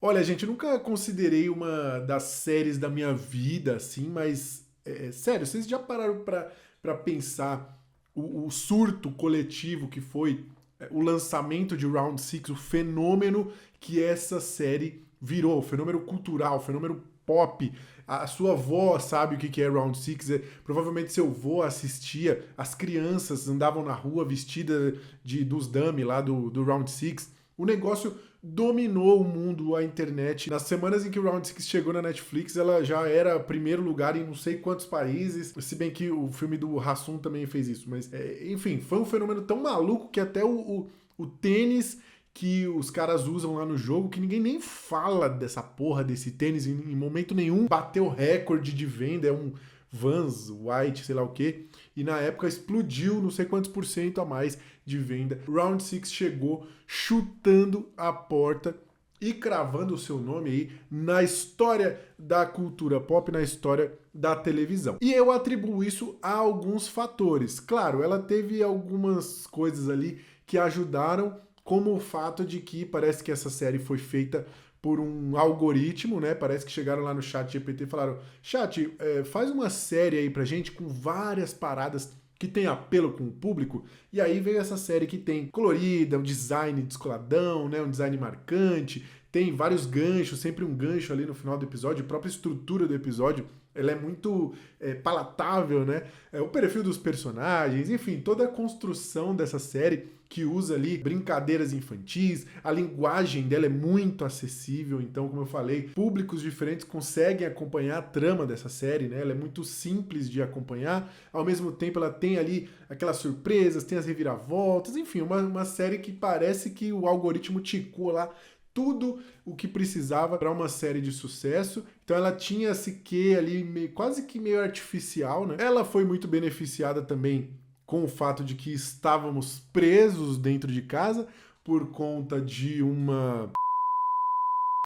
Olha, gente, eu nunca considerei uma das séries da minha vida, assim, mas, sério, vocês já pararam pra pensar o surto coletivo que foi o lançamento de Round Six, o fenômeno que essa série virou, o fenômeno cultural, o fenômeno pop. A sua avó sabe o que é Round Six, provavelmente seu avô assistia, as crianças andavam na rua vestidas dos dummy lá do Round Six. O negócio dominou o mundo, a internet. Nas semanas em que o Round Six chegou na Netflix, ela já era primeiro lugar em não sei quantos países, se bem que o filme do Hassum também fez isso, mas enfim, foi um fenômeno tão maluco que até o tênis que os caras usam lá no jogo, que ninguém nem fala dessa porra desse tênis em momento nenhum, bateu recorde de venda, é um Vans White, sei lá o que, e na época explodiu não sei quantos por cento a mais de venda. Round Six chegou chutando a porta e cravando o seu nome aí na história da cultura pop, na história da televisão. E eu atribuo isso a alguns fatores. Claro, ela teve algumas coisas ali que ajudaram, como o fato de que parece que essa série foi feita por um algoritmo, né? Parece que chegaram lá no chat GPT e falaram: chat, faz uma série aí pra gente com várias paradas que tem apelo com o público. E aí veio essa série que tem colorida, um design descoladão, né? Um design marcante, tem vários ganchos, sempre um gancho ali no final do episódio, a própria estrutura do episódio, ela é muito palatável, né? O perfil dos personagens, enfim, toda a construção dessa série que usa ali brincadeiras infantis, a linguagem dela é muito acessível, então, como eu falei, públicos diferentes conseguem acompanhar a trama dessa série, né? Ela é muito simples de acompanhar, ao mesmo tempo ela tem ali aquelas surpresas, tem as reviravoltas, enfim, uma série que parece que o algoritmo ticou lá tudo o que precisava para uma série de sucesso. Então ela tinha esse quê ali quase que meio artificial, né? Ela foi muito beneficiada também com o fato de que estávamos presos dentro de casa por conta de uma...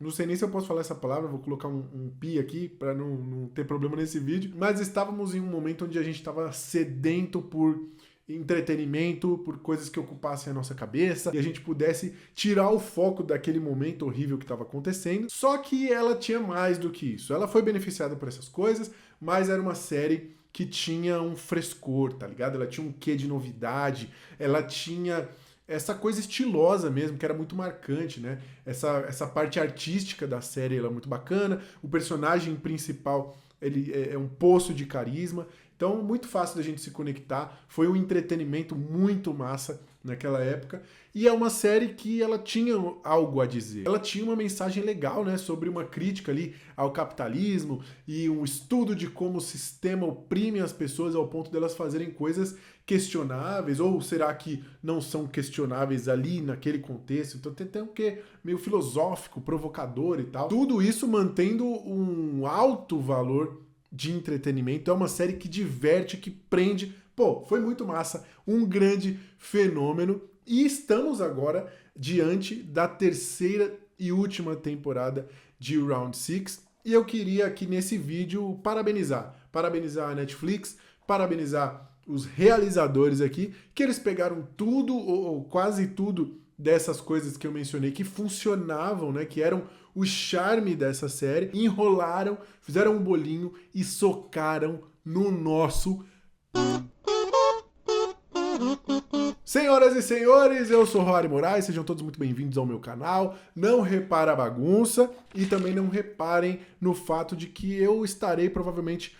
Não sei nem se eu posso falar essa palavra, vou colocar um pi aqui para não ter problema nesse vídeo, mas estávamos em um momento onde a gente estava sedento por entretenimento, por coisas que ocupassem a nossa cabeça e a gente pudesse tirar o foco daquele momento horrível que estava acontecendo. Só que ela tinha mais do que isso. Ela foi beneficiada por essas coisas, mas era uma série que tinha um frescor, tá ligado? Ela tinha um quê de novidade, ela tinha essa coisa estilosa mesmo, que era muito marcante, né? Essa parte artística da série ela é muito bacana, o personagem principal ele é um poço de carisma, então muito fácil da gente se conectar, foi um entretenimento muito massa naquela época, e é uma série que ela tinha algo a dizer. Ela tinha uma mensagem legal, né, sobre uma crítica ali ao capitalismo e um estudo de como o sistema oprime as pessoas ao ponto delas fazerem coisas questionáveis, ou será que não são questionáveis ali naquele contexto? Então tem um quê meio filosófico, provocador e tal. Tudo isso mantendo um alto valor de entretenimento. É uma série que diverte, que prende. Pô, foi muito massa, um grande fenômeno. E estamos agora diante da terceira e última temporada de Round Six. E eu queria aqui nesse vídeo parabenizar a Netflix, parabenizar os realizadores aqui, que eles pegaram tudo, ou quase tudo, dessas coisas que eu mencionei, que funcionavam, né, que eram o charme dessa série, enrolaram, fizeram um bolinho e socaram no nosso... Senhoras e senhores, eu sou Rory Moraes, sejam todos muito bem-vindos ao meu canal. Não repara a bagunça e também não reparem no fato de que eu estarei provavelmente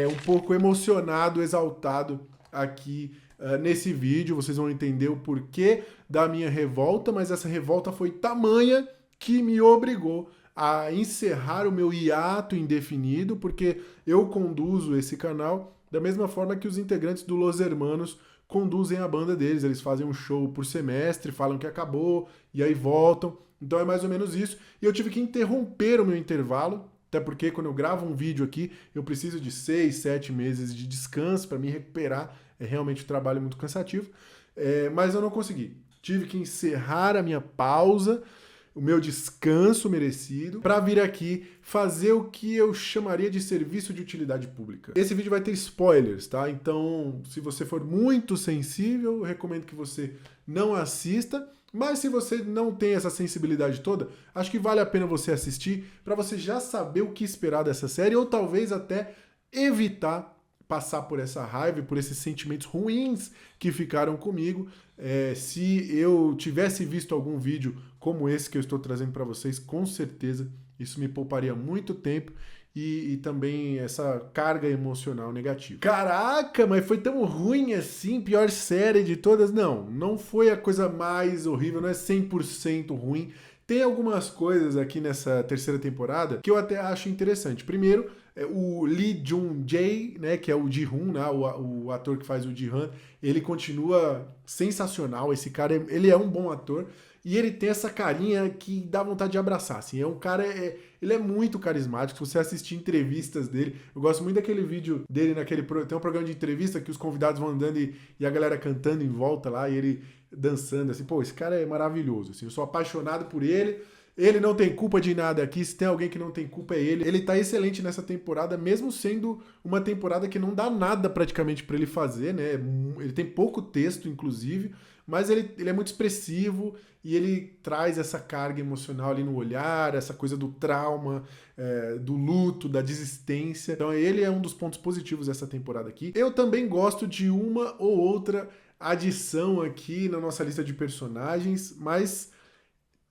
um pouco emocionado, exaltado aqui nesse vídeo. Vocês vão entender o porquê da minha revolta, mas essa revolta foi tamanha que me obrigou a encerrar o meu hiato indefinido, porque eu conduzo esse canal da mesma forma que os integrantes do Los Hermanos conduzem a banda deles. Eles fazem um show por semestre, falam que acabou e aí voltam. Então é mais ou menos isso. E eu tive que interromper o meu intervalo, até porque quando eu gravo um vídeo aqui, eu preciso de 6, 7 meses de descanso para me recuperar. É realmente um trabalho muito cansativo. Mas eu não consegui. Tive que encerrar a minha pausa, o meu descanso merecido, para vir aqui fazer o que eu chamaria de serviço de utilidade pública. Esse vídeo vai ter spoilers, tá? Então, se você for muito sensível, eu recomendo que você não assista, Mas se você não tem essa sensibilidade toda, acho que vale a pena você assistir para você já saber o que esperar dessa série ou talvez até evitar passar por essa raiva e por esses sentimentos ruins que ficaram comigo. Se eu tivesse visto algum vídeo como esse que eu estou trazendo para vocês, com certeza isso me pouparia muito tempo e também essa carga emocional negativa. Caraca, mas foi tão ruim assim, pior série de todas? Não foi a coisa mais horrível, não é 100% ruim. Tem algumas coisas aqui nessa terceira temporada que eu até acho interessante. Primeiro, o Lee Jung-jae, né, que é o Ji-hoon, né, o ator que faz o Ji-han, ele continua sensacional. Esse cara, ele é um bom ator e ele tem essa carinha que dá vontade de abraçar. Assim, é um cara, ele é muito carismático. Se você assistir entrevistas dele, eu gosto muito daquele vídeo dele tem um programa de entrevista que os convidados vão andando e a galera cantando em volta lá e ele dançando, assim, pô, esse cara é maravilhoso, assim, eu sou apaixonado por ele. Ele não tem culpa de nada aqui, se tem alguém que não tem culpa é ele. Ele tá excelente nessa temporada, mesmo sendo uma temporada que não dá nada praticamente pra ele fazer, né? Ele tem pouco texto, inclusive, mas ele é muito expressivo e ele traz essa carga emocional ali no olhar, essa coisa do trauma, do luto, da desistência. Então ele é um dos pontos positivos dessa temporada aqui. Eu também gosto de uma ou outra adição aqui na nossa lista de personagens, mas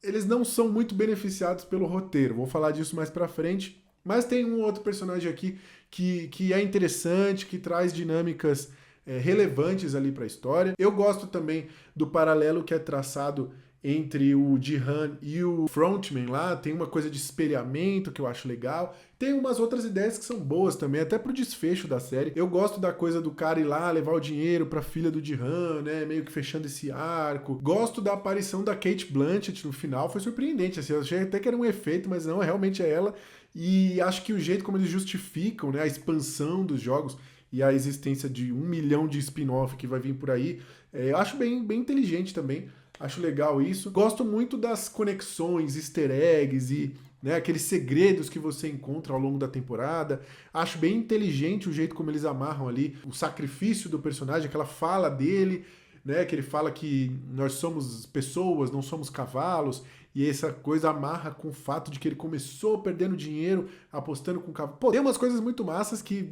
eles não são muito beneficiados pelo roteiro. Vou falar disso mais pra frente. Mas tem um outro personagem aqui que é interessante, que traz dinâmicas relevantes ali pra história. Eu gosto também do paralelo que é traçado entre o Ji-han e o frontman lá. Tem uma coisa de espelhamento que eu acho legal. Tem umas outras ideias que são boas também, até pro desfecho da série. Eu gosto da coisa do cara ir lá levar o dinheiro pra filha do Ji-han, né? Meio que fechando esse arco. Gosto da aparição da Cate Blanchett no final, foi surpreendente. Assim, eu achei até que era um efeito, mas não, realmente é ela. E acho que o jeito como eles justificam, né, a expansão dos jogos e a existência de 1 milhão de spin-off que vai vir por aí, eu acho bem inteligente também. Acho legal isso. Gosto muito das conexões, easter eggs e, né, aqueles segredos que você encontra ao longo da temporada. Acho bem inteligente o jeito como eles amarram ali o sacrifício do personagem, aquela fala dele, né, que ele fala que nós somos pessoas, não somos cavalos, e essa coisa amarra com o fato de que ele começou perdendo dinheiro, apostando com cavalo. Pô, tem umas coisas muito massas que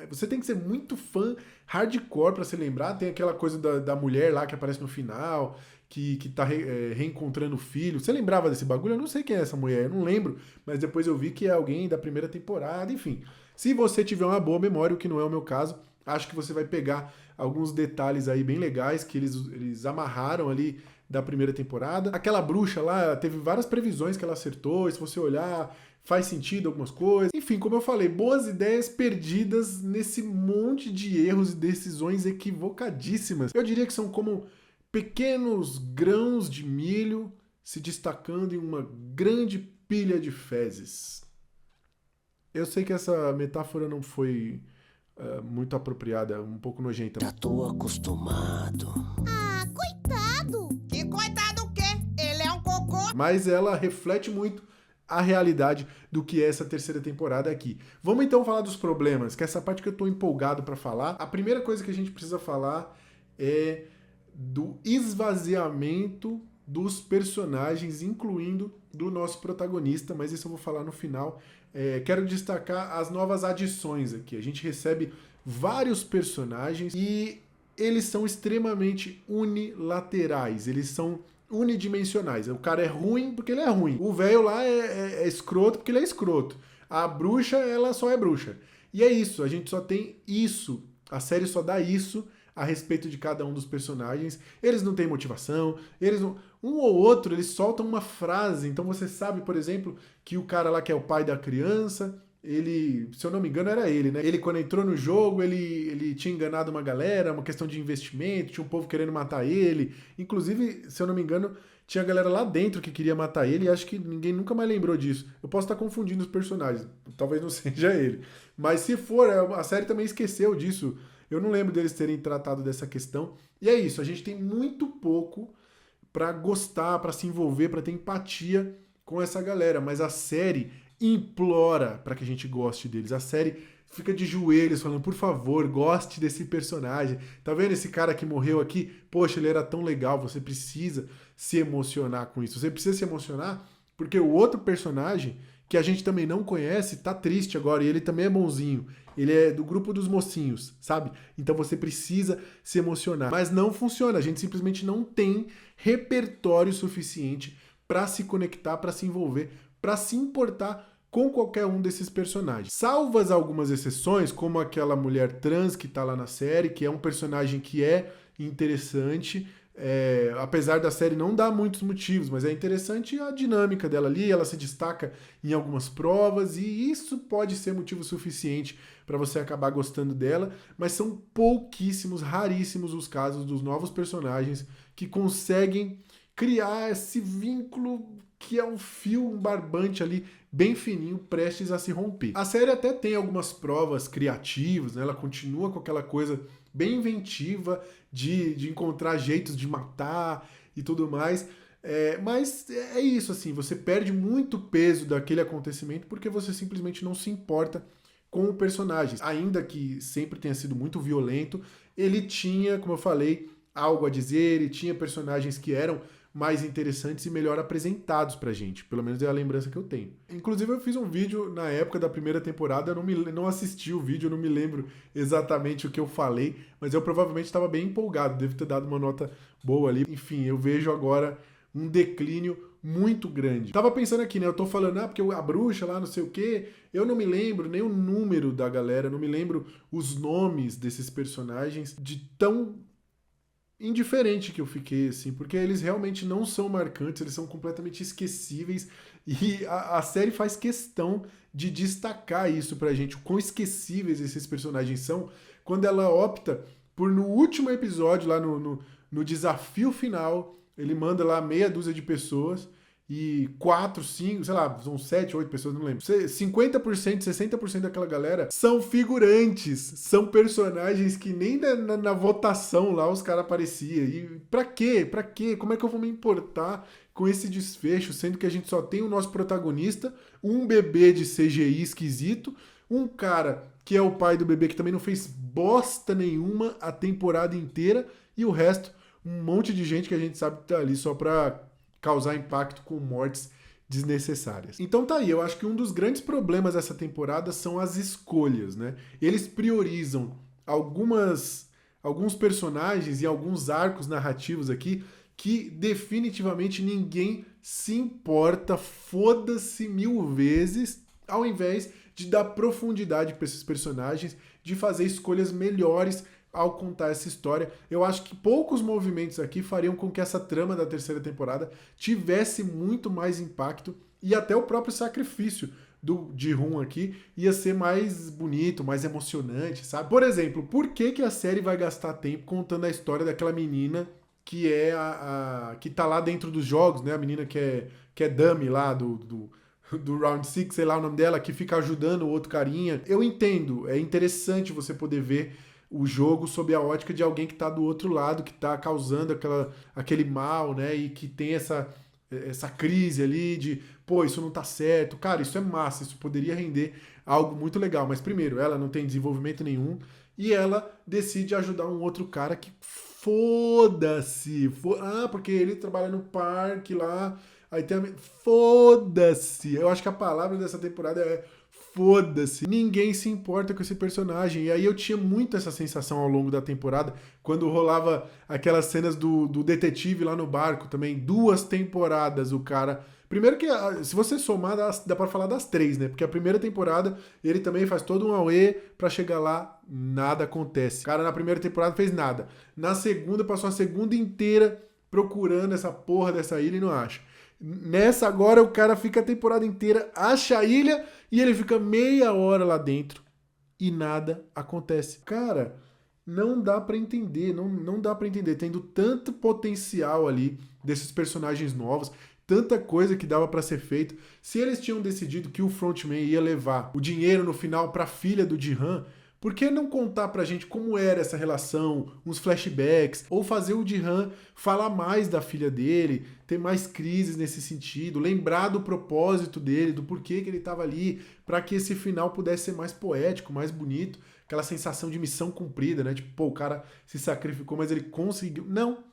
você tem que ser muito fã hardcore pra se lembrar. Tem aquela coisa da mulher lá que aparece no final, que tá reencontrando o filho. Você lembrava desse bagulho? Eu não sei quem é essa mulher, eu não lembro, mas depois eu vi que é alguém da primeira temporada, enfim. Se você tiver uma boa memória, o que não é o meu caso, acho que você vai pegar alguns detalhes aí bem legais que eles amarraram ali da primeira temporada. Aquela bruxa lá, teve várias previsões que ela acertou, e se você olhar, faz sentido algumas coisas. Enfim, como eu falei, boas ideias perdidas nesse monte de erros e decisões equivocadíssimas. Eu diria que são como pequenos grãos de milho se destacando em uma grande pilha de fezes. Eu sei que essa metáfora não foi muito apropriada, um pouco nojenta. Já tô acostumado. Ah, coitado! Que coitado o quê? Ele é um cocô? Mas ela reflete muito a realidade do que é essa terceira temporada aqui. Vamos então falar dos problemas, que é essa parte que eu tô empolgado pra falar. A primeira coisa que a gente precisa falar é do esvaziamento dos personagens, incluindo do nosso protagonista, mas isso eu vou falar no final. Quero destacar as novas adições aqui. A gente recebe vários personagens e eles são extremamente unilaterais, eles são unidimensionais. O cara é ruim porque ele é ruim. O velho lá é escroto porque ele é escroto. A bruxa, ela só é bruxa. E é isso, a gente só tem isso. A série só dá isso a respeito de cada um dos personagens. Eles não têm motivação, eles não... Um ou outro, eles soltam uma frase. Então você sabe, por exemplo, que o cara lá que é o pai da criança, ele, se eu não me engano, era ele, né? Ele, quando entrou no jogo, ele tinha enganado uma galera, uma questão de investimento, tinha um povo querendo matar ele. Inclusive, se eu não me engano, tinha galera lá dentro que queria matar ele e acho que ninguém nunca mais lembrou disso. Eu posso estar confundindo os personagens, talvez não seja ele. Mas se for, a série também esqueceu disso. Eu não lembro deles terem tratado dessa questão. E é isso, a gente tem muito pouco pra gostar, pra se envolver, pra ter empatia com essa galera. Mas a série implora pra que a gente goste deles. A série fica de joelhos falando, por favor, goste desse personagem. Tá vendo esse cara que morreu aqui? Poxa, ele era tão legal, você precisa se emocionar com isso. Você precisa se emocionar porque o outro personagem, que a gente também não conhece, tá triste agora, e ele também é bonzinho. Ele é do grupo dos mocinhos, sabe? Então você precisa se emocionar. Mas não funciona, a gente simplesmente não tem repertório suficiente para se conectar, para se envolver, para se importar com qualquer um desses personagens. Salvas algumas exceções, como aquela mulher trans que tá lá na série, que é um personagem que é interessante, apesar da série não dar muitos motivos, mas é interessante a dinâmica dela ali, ela se destaca em algumas provas e isso pode ser motivo suficiente para você acabar gostando dela, mas são pouquíssimos, raríssimos os casos dos novos personagens que conseguem criar esse vínculo que é um fio, um barbante ali bem fininho, prestes a se romper. A série até tem algumas provas criativas, né? Ela continua com aquela coisa bem inventiva de encontrar jeitos de matar e tudo mais. Mas é isso, assim, você perde muito peso daquele acontecimento porque você simplesmente não se importa com o personagem. Ainda que sempre tenha sido muito violento, ele tinha, como eu falei, algo a dizer, ele tinha personagens que eram mais interessantes e melhor apresentados pra gente. Pelo menos é a lembrança que eu tenho. Inclusive eu fiz um vídeo na época da primeira temporada, eu não assisti o vídeo, eu não me lembro exatamente o que eu falei, mas eu provavelmente estava bem empolgado, devo ter dado uma nota boa ali. Enfim, eu vejo agora um declínio muito grande. Tava pensando aqui, né? Eu tô falando, porque a bruxa lá, não sei o quê, eu não me lembro nem o número da galera, não me lembro os nomes desses personagens de tão indiferente que eu fiquei, assim, porque eles realmente não são marcantes, eles são completamente esquecíveis e a série faz questão de destacar isso pra gente, o quão esquecíveis esses personagens são, quando ela opta por, no último episódio, lá no desafio final, ele manda lá meia dúzia de pessoas e 4, 5, sei lá, são 7, 8 pessoas, não lembro. 50%, 60% daquela galera são figurantes, são personagens que nem na votação lá os caras apareciam. E pra quê? Pra quê? Como é que eu vou me importar com esse desfecho, sendo que a gente só tem o nosso protagonista, um bebê de CGI esquisito, um cara que é o pai do bebê que também não fez bosta nenhuma a temporada inteira, e o resto, um monte de gente que a gente sabe que tá ali só pra causar impacto com mortes desnecessárias. Então tá aí, eu acho que um dos grandes problemas dessa temporada são as escolhas, né? Eles priorizam alguns personagens e alguns arcos narrativos aqui que definitivamente ninguém se importa, foda-se 1000 vezes, ao invés de dar profundidade para esses personagens, de fazer escolhas melhores ao contar essa história. Eu acho que poucos movimentos aqui fariam com que essa trama da terceira temporada tivesse muito mais impacto e até o próprio sacrifício do Ji-hoon aqui ia ser mais bonito, mais emocionante, sabe? Por exemplo, por que a série vai gastar tempo contando a história daquela menina que é que tá lá dentro dos jogos, né? A menina que é dummy lá do Round 6, sei lá o nome dela, que fica ajudando o outro carinha. Eu entendo, é interessante você poder ver o jogo sob a ótica de alguém que está do outro lado, que está causando aquele mal, né? E que tem essa crise ali de, pô, isso não tá certo. Cara, isso é massa, isso poderia render algo muito legal. Mas primeiro, ela não tem desenvolvimento nenhum e ela decide ajudar um outro cara que foda-se. Porque ele trabalha no parque lá. Aí tem foda-se. Eu acho que a palavra dessa temporada é foda-se. Ninguém se importa com esse personagem. E aí eu tinha muito essa sensação ao longo da temporada, quando rolava aquelas cenas do detetive lá no barco também. 2 temporadas o cara... Primeiro que, se você somar, dá pra falar das 3, né? Porque a primeira temporada, ele também faz todo um auê pra chegar lá, nada acontece. O cara na primeira temporada fez nada. Na segunda, passou a segunda inteira procurando essa porra dessa ilha e não acha. Nessa agora o cara fica a temporada inteira, acha a ilha e ele fica meia hora lá dentro e nada acontece. Cara, não dá pra entender, não dá pra entender. Tendo tanto potencial ali desses personagens novos, tanta coisa que dava pra ser feito. Se eles tinham decidido que o frontman ia levar o dinheiro no final pra filha do Ji-han, Por que não contar pra gente como era essa relação, uns flashbacks, ou fazer o Ji-Han falar mais da filha dele, ter mais crises nesse sentido, lembrar do propósito dele, do porquê que ele estava ali, para que esse final pudesse ser mais poético, mais bonito, aquela sensação de missão cumprida, né? Tipo, pô, o cara se sacrificou, mas ele conseguiu. Não,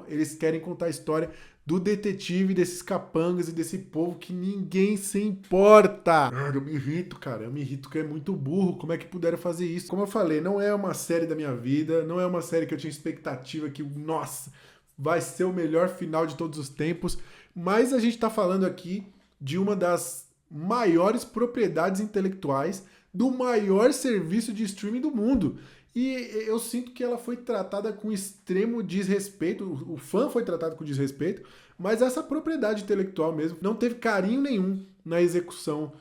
eles querem contar a história do detetive, desses capangas e desse povo que ninguém se importa. Eu me irrito, cara. Eu me irrito que é muito burro. Como é que puderam fazer isso? Como eu falei, não é uma série da minha vida, não é uma série que eu tinha expectativa que, nossa, vai ser o melhor final de todos os tempos. Mas a gente tá falando aqui de uma das maiores propriedades intelectuais do maior serviço de streaming do mundo. E eu sinto que ela foi tratada com extremo desrespeito, o fã foi tratado com desrespeito, mas essa propriedade intelectual mesmo não teve carinho nenhum na execução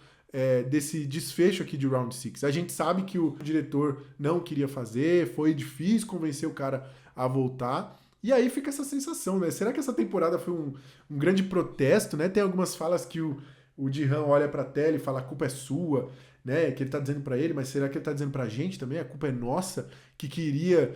desse desfecho aqui de Round 6. A gente sabe que o diretor não queria fazer, foi difícil convencer o cara a voltar, e aí fica essa sensação, né? Será que essa temporada foi um grande protesto, né? Tem algumas falas que o Ji-Han olha pra tela e fala, a culpa é sua, né, que ele tá dizendo pra ele, mas será que ele tá dizendo pra gente também? A culpa é nossa, que queria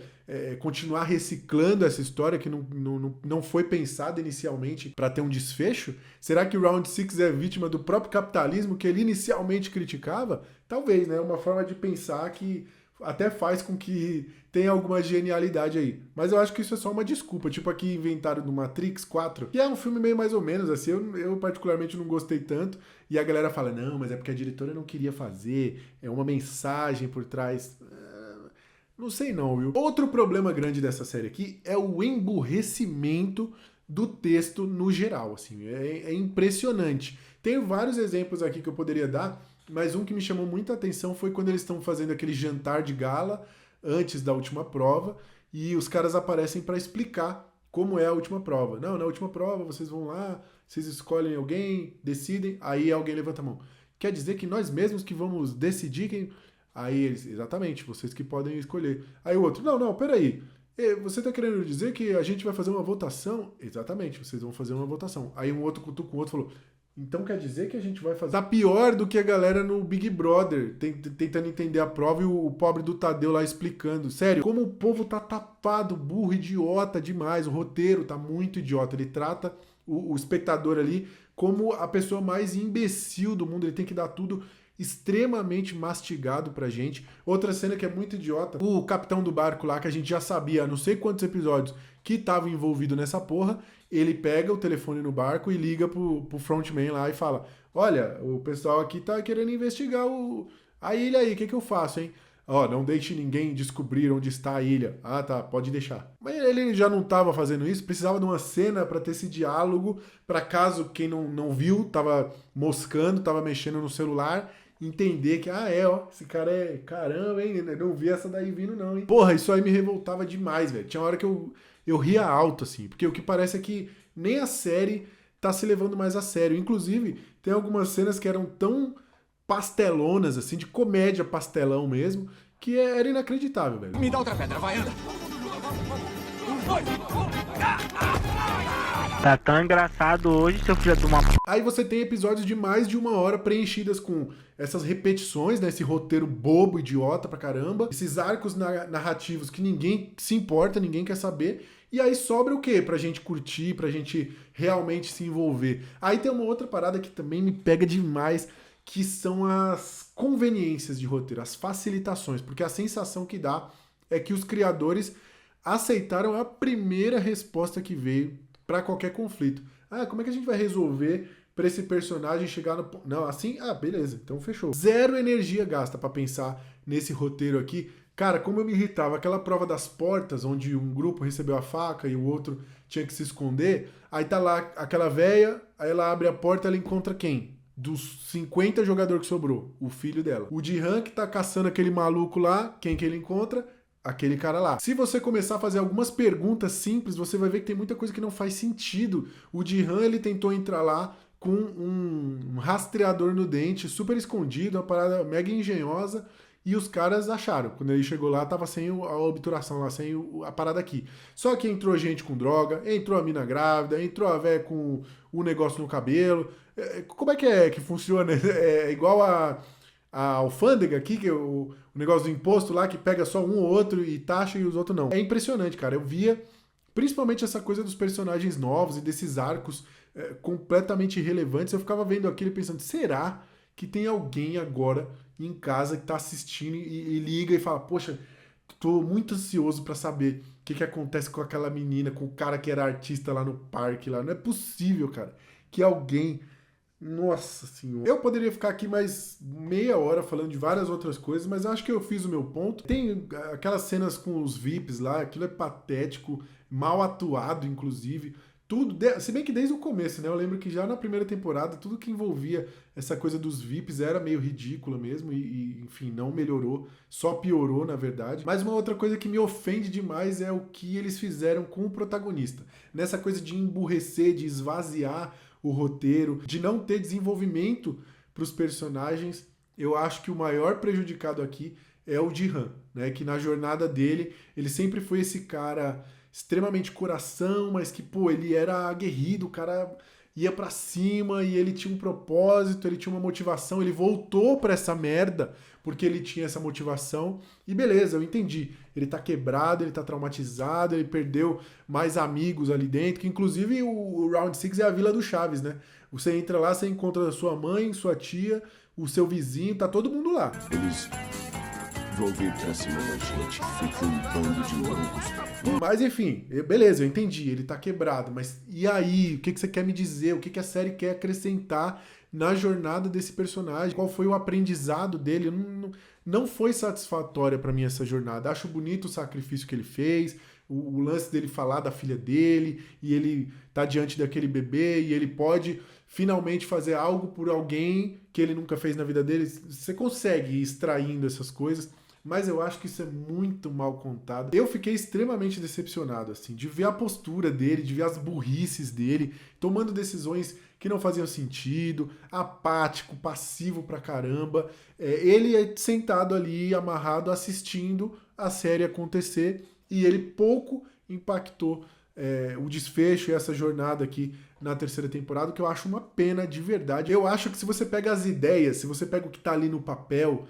continuar reciclando essa história que não foi pensada inicialmente para ter um desfecho? Será que o Round 6 é vítima do próprio capitalismo que ele inicialmente criticava? Talvez, né? Uma forma de pensar que até faz com que tenha alguma genialidade aí. Mas eu acho que isso é só uma desculpa. Tipo aqui inventaram do Matrix 4, que é um filme meio mais ou menos, assim, eu particularmente não gostei tanto. E a galera fala, não, mas é porque a diretora não queria fazer, é uma mensagem por trás. Não sei não, viu? Outro problema grande dessa série aqui é o emburrecimento do texto no geral, assim. É impressionante. Tem vários exemplos aqui que eu poderia dar, mas um que me chamou muita atenção foi quando eles estão fazendo aquele jantar de gala antes da última prova e os caras aparecem para explicar como é a última prova. Não, na última prova vocês vão lá, vocês escolhem alguém, decidem, aí alguém levanta a mão. Quer dizer que nós mesmos que vamos decidir quem... Aí eles, exatamente, vocês que podem escolher. Aí o outro, não, peraí. Você tá querendo dizer que a gente vai fazer uma votação? Exatamente, vocês vão fazer uma votação. Aí um outro cutuca o outro falou, então quer dizer que a gente vai fazer... Tá pior do que a galera no Big Brother, tentando entender a prova e o pobre do Tadeu lá explicando. Sério, como o povo tá tapado, burro, idiota demais. O roteiro tá muito idiota. Ele trata o espectador ali como a pessoa mais imbecil do mundo. Ele tem que dar tudo extremamente mastigado pra gente. Outra cena que é muito idiota, o capitão do barco lá, que a gente já sabia há não sei quantos episódios que tava envolvido nessa porra, ele pega o telefone no barco e liga pro frontman lá e fala, olha, o pessoal aqui tá querendo investigar a ilha aí, o que eu faço, hein? Ó, não deixe ninguém descobrir onde está a ilha. Ah, tá, pode deixar. Mas ele já não tava fazendo isso, precisava de uma cena pra ter esse diálogo, pra caso quem não viu, tava moscando, tava mexendo no celular, entender que, esse cara é... Caramba, hein? Não vi essa daí vindo não, hein? Porra, isso aí me revoltava demais, velho. Tinha hora que eu ria alto, assim, porque o que parece é que nem a série tá se levando mais a sério. Inclusive, tem algumas cenas que eram tão pastelonas, assim, de comédia pastelão mesmo, que era inacreditável, velho. Me dá outra pedra, vai, anda. Tá tão engraçado hoje, seu filho de uma... Aí você tem episódios de mais de 1 hora preenchidas com essas repetições, né? Esse roteiro bobo, idiota pra caramba. Esses arcos narrativos que ninguém se importa, ninguém quer saber. E aí sobra o quê? Pra gente curtir, pra gente realmente se envolver. Aí tem uma outra parada que também me pega demais, que são as conveniências de roteiro, as facilitações. Porque a sensação que dá é que os criadores aceitaram a primeira resposta que veio para qualquer conflito. Como é que a gente vai resolver para esse personagem chegar no... Não, assim? Beleza, então fechou. Zero energia gasta para pensar nesse roteiro aqui. Cara, como eu me irritava. Aquela prova das portas, onde um grupo recebeu a faca e o outro tinha que se esconder. Aí tá lá aquela véia, aí ela abre a porta e ela encontra quem? Dos 50 jogadores que sobrou, o filho dela. O Ji-Han que tá caçando aquele maluco lá, quem que ele encontra? Aquele cara lá. Se você começar a fazer algumas perguntas simples, você vai ver que tem muita coisa que não faz sentido. O Ji-Han, ele tentou entrar lá com um rastreador no dente, super escondido, uma parada mega engenhosa, e os caras acharam. Quando ele chegou lá, tava sem a obturação lá, sem a parada aqui. Só que entrou gente com droga, entrou a mina grávida, entrou a véia com o negócio no cabelo. Como é que funciona? É igual a alfândega aqui, que é o negócio do imposto lá, que pega só um ou outro e taxa e os outros não. É impressionante, cara. Eu via principalmente essa coisa dos personagens novos e desses arcos completamente irrelevantes. Eu ficava vendo aquilo e pensando, será que tem alguém agora em casa que tá assistindo e liga e fala, poxa, tô muito ansioso pra saber o que acontece com aquela menina, com o cara que era artista lá no parque lá. Não é possível, cara, que alguém... Nossa senhora. Eu poderia ficar aqui mais meia hora falando de várias outras coisas, mas eu acho que eu fiz o meu ponto. Tem aquelas cenas com os VIPs lá, aquilo é patético, mal atuado, inclusive. Tudo, se bem que desde o começo, né? Eu lembro que já na primeira temporada, tudo que envolvia essa coisa dos VIPs era meio ridícula mesmo e enfim, não melhorou, só piorou, na verdade. Mas uma outra coisa que me ofende demais é o que eles fizeram com o protagonista. Nessa coisa de emburrecer, de esvaziar o roteiro, de não ter desenvolvimento para os personagens, eu acho que o maior prejudicado aqui é o Ji-Han, né? Que na jornada dele, ele sempre foi esse cara extremamente coração, mas que, pô, ele era aguerrido, o cara ia pra cima e ele tinha um propósito, ele tinha uma motivação, ele voltou pra essa merda porque ele tinha essa motivação e beleza, eu entendi. Ele tá quebrado, ele tá traumatizado, ele perdeu mais amigos ali dentro, que inclusive o Round 6 é a Vila do Chaves, né? Você entra lá, você encontra sua mãe, sua tia, o seu vizinho, tá todo mundo lá. Eles vão vir pra cima da gente, feito um bando de loucos. Mas enfim, beleza, eu entendi, ele tá quebrado, mas e aí? O que você quer me dizer? O que a série quer acrescentar na jornada desse personagem? Qual foi o aprendizado dele? Não foi satisfatória pra mim essa jornada. Acho bonito o sacrifício que ele fez, o lance dele falar da filha dele, e ele tá diante daquele bebê, e ele pode finalmente fazer algo por alguém que ele nunca fez na vida dele. Você consegue ir extraindo essas coisas, mas eu acho que isso é muito mal contado. Eu fiquei extremamente decepcionado, assim, de ver a postura dele, de ver as burrices dele, tomando decisões que não faziam sentido, apático, passivo pra caramba. Ele é sentado ali, amarrado, assistindo a série acontecer, e ele pouco impactou o desfecho e essa jornada aqui na terceira temporada, que eu acho uma pena de verdade. Eu acho que se você pega as ideias, se você pega o que tá ali no papel,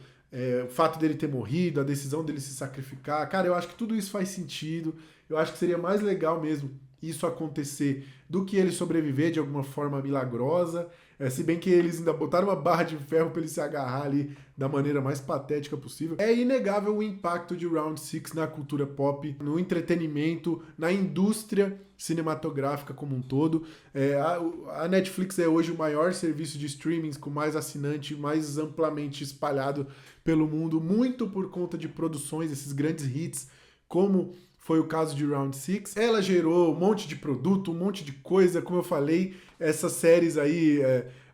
o fato dele ter morrido, a decisão dele se sacrificar, cara, eu acho que tudo isso faz sentido. Eu acho que seria mais legal mesmo isso acontecer do que ele sobreviver de alguma forma milagrosa, se bem que eles ainda botaram uma barra de ferro para ele se agarrar ali da maneira mais patética possível. É inegável o impacto de Round 6 na cultura pop, no entretenimento, na indústria cinematográfica como um todo. A Netflix é hoje o maior serviço de streaming com mais assinante, mais amplamente espalhado pelo mundo, muito por conta de produções, esses grandes hits, como foi o caso de Round 6. Ela gerou um monte de produto, um monte de coisa, como eu falei, essas séries aí,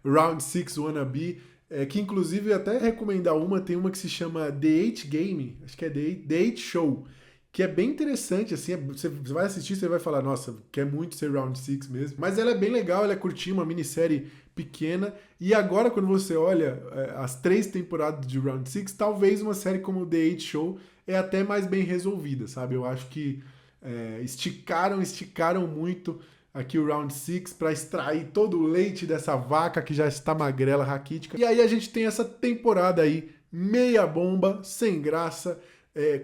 Round 6 Wannabe, que inclusive até recomendar tem uma que se chama The 8 Game, acho que é The 8 Show, que é bem interessante, assim, você vai assistir, você vai falar, nossa, quer muito ser Round 6 mesmo, mas ela é bem legal, ela é curtinha, uma minissérie pequena, e agora quando você olha as 3 temporadas de Round 6, talvez uma série como The 8 Show é até mais bem resolvida, sabe? Eu acho que esticaram muito aqui o Round 6 para extrair todo o leite dessa vaca que já está magrela, raquítica. E aí a gente tem essa temporada aí, meia bomba, sem graça,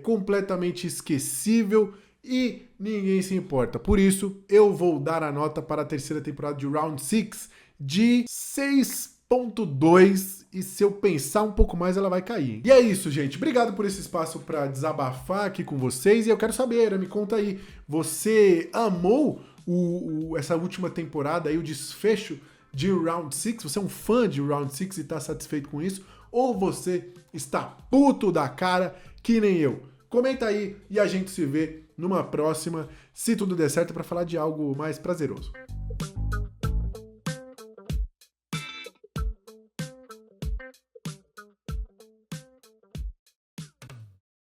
completamente esquecível e ninguém se importa. Por isso, eu vou dar a nota para a terceira temporada de Round 6 de 6.2 e se eu pensar um pouco mais ela vai cair. E é isso, gente. Obrigado por esse espaço para desabafar aqui com vocês e eu quero saber, me conta aí, você amou essa última temporada aí, o desfecho de Round 6? Você é um fã de Round 6 e tá satisfeito com isso? Ou você está puto da cara que nem eu? Comenta aí e a gente se vê numa próxima, se tudo der certo, para falar de algo mais prazeroso.